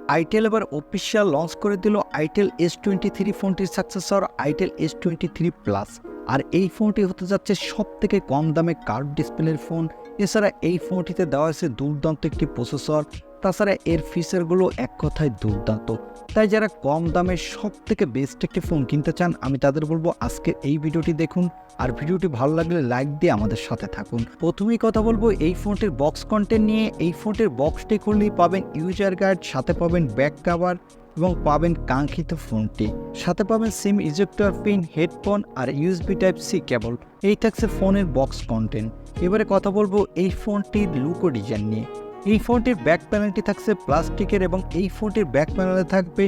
itel এবার official launch করে দিল itel S23 ফোনটির সাকসেসর itel S23 Plus। আর এই ফোনটি হতে যাচ্ছে সবথেকে কম দামে কার্ভ ডিসপ্লের ফোন। এছাড়া এই ফোনটিতে দেওয়া হয়েছে দুর্দান্ত একটি প্রসেসর, তাছাড়া এর ফিচারগুলো এক কথায় দুর্দান্ত। তাই যারা কম দামে সবথেকে বেস্ট একটি ফোন কিনতে চান, আমি তাদের বলবো আজকে এই ভিডিওটি দেখুন। আর ভিডিওটি ভালো লাগলে লাইক দিয়ে আমাদের সাথে থাকুন। প্রথমেই কথা বলবো এই ফোনটির বক্স কন্টেন্ট নিয়ে। এই ফোনটির বক্সটি খুললেই পাবেন ইউজার গাইড, সাথে পাবেন ব্যাক কভার এবং পাবেন কাঙ্ক্ষিত ফোনটি, সাথে পাবেন সিম ইজেক্টর পিন, হেডফোন আর ইউএসবি টাইপ সি কেবল। এই থাকছে ফোনের বক্স কন্টেন্ট। এবারে কথা বলবো এই ফোনটির লুক ও ডিজাইন নিয়ে। এই ফোনটির ব্যাক প্যানেলটি থাকছে প্লাস্টিকের এবং এই ফোনটির ব্যাক প্যানেলে থাকবে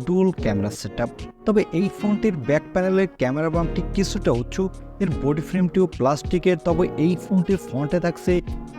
ডুয়াল ক্যামেরা সেটআপ। তবে এই ফোনটির ব্যাক প্যানেলের ক্যামেরা বামটি কিছুটা উঁচু, এর বডি ফ্রেমটিও প্লাস্টিকের। তবে এই ফোনটির ফ্রন্টে থাকছে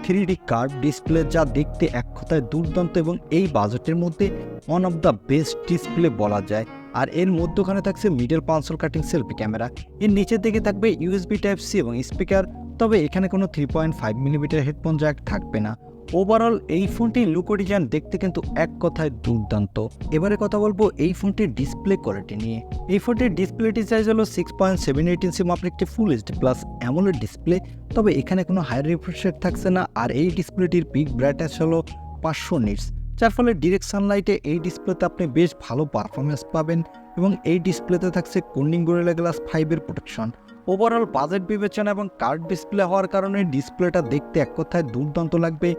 3D কার্ভ ডিসপ্লে, যা দেখতে এক কথায় দুর্দান্ত এবং এই বাজেটের মধ্যে one of the best display বলা যায়। আর এর মধ্যখানে থাকছে মিডল পাঞ্চল কাটিং সেলফি ক্যামেরা। এর নিচের দিকে থাকবে ইউএসবি টাইপ সি এবং স্পিকার। তবে এখানে কোনো 3.5 মিলিমিটার হেডফোন জ্যাক থাকবে না। ওভারঅল এই ফোনটির লুক ও ডিজাইন দেখতে কিন্তু এক কথায় দুর্দান্ত। এবারে কথা বলবো এই ফোনটির ডিসপ্লে কোয়ালিটি নিয়ে। এই ফোনটির ডিসপ্লেটি সাইজ হলো 6.78 ইঞ্চি মাপের একটি full HD plus AMOLED display. তবে এখানে কোনো হাই রিফ্রেশ রেট থাকছে না। আর এই ডিসপ্লেটির পিক ব্রাইটনেস হলো 500 নিটস, যার ফলে ডিরেক্ট সানলাইটে এই ডিসপ্লেতে আপনি বেশ ভালো পারফরমেন্স পাবেন। এবং এই ডিসপ্লেতে থাকছে কর্নিং গরিলা গ্লাস 5-এর প্রোটেকশন। ওভারঅল বাজেট বিবেচনা এবং কার্ভ ডিসপ্লে হওয়ার কারণে ডিসপ্লেটা দেখতে এক কথায় দুর্দান্ত লাগবে।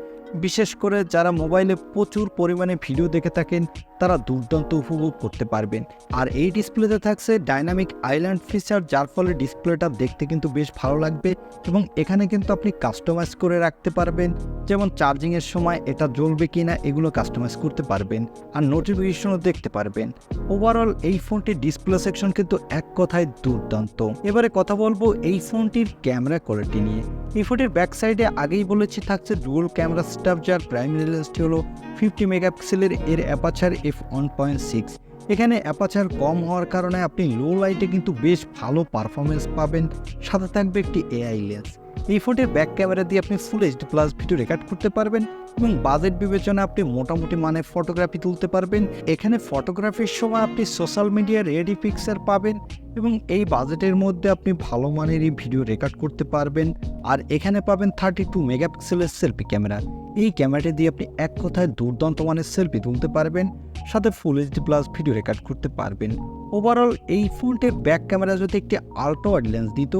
বিশেষ করে যারা মোবাইলে প্রচুর পরিমাণে ভিডিও দেখে থাকেন, তারা দুর্দান্ত উপভোগ করতে পারবেন। আর এই ডিসপ্লেতে থাকছে ডাইনামিক আইল্যান্ড ফিচার, যার ফলে ডিসপ্লেটা দেখতে কিন্তু বেশ ভালো লাগবে। এবং এখানে কিন্তু আপনি কাস্টমাইজ করে রাখতে পারবেন, যেমন চার্জিংয়ের সময় এটা জ্বলবে কিনা এগুলো কাস্টমাইজ করতে পারবেন। আর নোটিফিকেশনও দেখতে পারবেন। ওভারঅল এই ফোনটির ডিসপ্লে সেকশন কিন্তু এক কথায় দুর্দান্ত। এবারে কথা বলবো এই ফোনটির ক্যামেরা কোয়ালিটি নিয়ে। এই ফোনটির ব্যাক সাইডে আগেই বলেছি থাকছে ডুয়াল ক্যামেরা সেটআপ, যার প্রাইমারি লেন্সটি হলো 50 মেগাপিক্সেলের। এর অ্যাপারচার f1.6। এখানে অ্যাপারচার কম হওয়ার কারণে আপনি লো লাইটে কিন্তু বেশ ভালো পারফরমেন্স পাবেন। সাথে থাকবে একটি এআই লেন্স। এই ফোনটির ব্যাক ক্যামেরা দিয়ে আপনি full HD plus video record করতে পারবেন এবং বাজেট বিবেচনা আপনি মোটামুটি মানে ফটোগ্রাফি তুলতে পারবেন। এখানে ফটোগ্রাফির সময় আপনি সোশ্যাল মিডিয়া রেডি পিকচার পাবেন এবং এই বাজেটের মধ্যে আপনি ভালো মানেরই ভিডিও রেকর্ড করতে পারবেন। আর এখানে পাবেন 32 মেগাপিক্সেলের সেলফি ক্যামেরা। এই ক্যামেরাটি দিয়ে আপনি এক কথায় দুর্দান্ত মানের সেলফি তুলতে পারবেন, সাথে full HD plus video record করতে পারবেন। ওভারঅল এই ফোনটির ব্যাক ক্যামেরা যদি একটি আল্ট্রা ওয়াইড লেন্স দিত,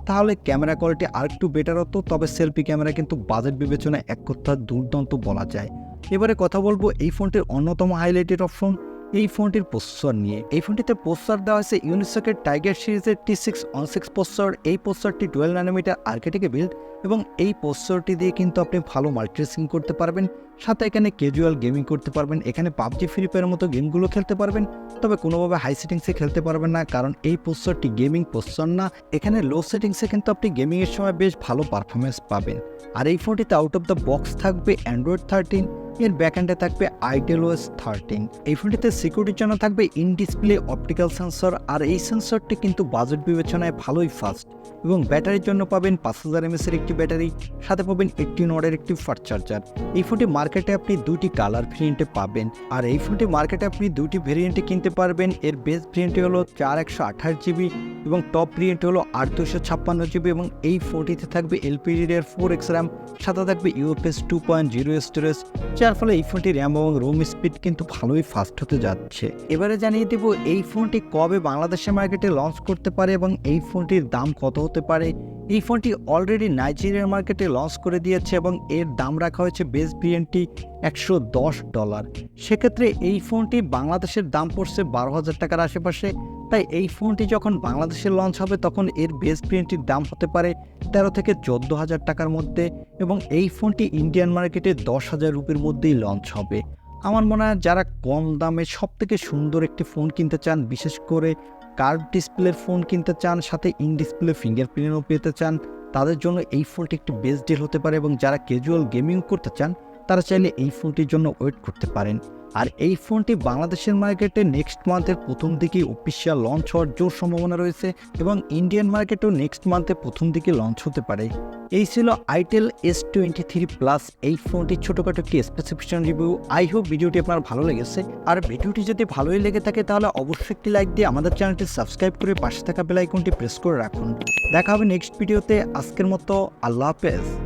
তাহলে ক্যামেরা কোয়ালিটি আরেকটু বেটার হতো। তবে সেলফি ক্যামেরা কিন্তু বাজেট বিবেচনায় এক কথায় দুর্দান্ত বলা যায়। এবারে কথা বলবো এই ফোনটির অন্যতম হাইলাইটেড অপশন এই ফোনটির প্রসেসর নিয়ে। এই ফোনটিতে প্রসেসর দেওয়া হয়েছে ইউনিসকের টাইগার সিরিজের T616 প্রসেসর। এই প্রসেসরটি 12 ন্যানোমিটার আর্কিটেক্টে বিল্ড এবং এই প্রসেসরটি দিয়ে কিন্তু আপনি ভালো মাল্টিটাস্কিং করতে পারবেন। সাথে এখানে ক্যাজুয়াল গেমিং করতে পারবেন। এখানে পাবজি ফ্রি ফায়ারের মতো গেমগুলো খেলতে পারবেন। তবে কোনোভাবে হাই সেটিংসে খেলতে পারবেন না, কারণ এই প্রসেসরটি গেমিং প্রসেসর না। এখানে লো সেটিংসে কিন্তু আপনি গেমিংয়ের সময় বেশ ভালো পারফরমেন্স পাবেন। আর এই ফোনটিতে আউট অফ দ্য বক্স থাকবে অ্যান্ড্রয়েড 13, এর ব্যাকএন্ডে থাকবে itel OS 13। এই ফোনটিতে সিকিউরিটির জন্য থাকবে ইন ডিসপ্লে অপটিক্যাল সেন্সর। আর এই সেন্সরটি কিন্তু বাজেট বিবেচনায় ভালোই ফাস্ট। এবং ব্যাটারির জন্য পাবেন 5000 mAh এর একটি ব্যাটারি, সাথে পাবেন 18 ওয়াটের একটি ফাস্ট চার্জার। এই ফোনটি মার্কেটে আপনি দুটি কালার ভেরিয়েন্টে পাবেন। আর এই ফোনটি মার্কেটে আপনি দুটি ভেরিয়েন্টে কিনতে পারবেন। এর বেস ভেরিয়েন্টটি হলো 4128GB এবং টপ ভেরিয়েন্ট হলো 8256GB। এবং এই ফোনটিতে থাকবে LPDDR 4X RAM, সাথে থাকবে UFS 2.0 স্টোরেজ, যার ফলে এই ফোনটি র্যাম এবং রোম স্পিড কিন্তু ভালোই ফাস্ট হতে যাচ্ছে। এবারে জানিয়ে দেব এই ফোনটি কবে বাংলাদেশের মার্কেটে লঞ্চ করতে পারে এবং এই ফোনটির দাম কত হতে পারে। এই ফোনটি অলরেডি নাইজেরিয়ার মার্কেটে লঞ্চ করে দিয়েছে এবং এর দাম রাখা হয়েছে বেস ভেরিয়েন্টটি $110। সেক্ষেত্রে এই ফোনটি বাংলাদেশের দাম পড়ছে 12,000 টাকার আশেপাশে। তাই এই ফোনটি যখন বাংলাদেশে লঞ্চ হবে তখন এর বেস ভেরিয়েন্টটির দাম হতে পারে 13 থেকে 14,000 টাকার মধ্যে এবং এই ফোনটি ইন্ডিয়ান মার্কেটে 10,000 রুপির মধ্যেই লঞ্চ হবে। আমার মনে হয় যারা কম দামে সবথেকে সুন্দর একটি ফোন কিনতে চান, বিশেষ করে কার্ভ ডিসপ্লের ফোন কিনতে চান, সাথে ইন ডিসপ্লে ফিঙ্গারপ্রিন্টও পেতে চান, তাদের জন্য এই ফোনটি একটি বেস্ট ডিল হতে পারে। এবং যারা ক্যাজুয়াল গেমিং করতে চান তারা চাইলে এই ফোনটির জন্য ওয়েট করতে পারেন। আর এই ফোনটি বাংলাদেশের মার্কেটে নেক্সট মান্থের প্রথম দিকে অফিসিয়াল লঞ্চ হওয়ার জোর সম্ভাবনা রয়েছে এবং ইন্ডিয়ান মার্কেটেও নেক্সট মান্থের প্রথম দিকে লঞ্চ হতে পারে। এই ছিল itel S23 Plus এই ফোনটির ছোটোখাটো একটি স্পেসিফিকেশন রিভিউ। আই হোপ ভিডিওটি আপনার ভালো লেগেছে। আর ভিডিওটি যদি ভালোই লেগে থাকে তাহলে অবশ্যই একটি লাইক দিয়ে আমাদের চ্যানেলটি সাবস্ক্রাইব করে পাশে থাকা বেল আইকনটি প্রেস করে রাখুন। দেখা হবে নেক্সট ভিডিওতে। আজকের মতো আল্লাহ হাফেজ।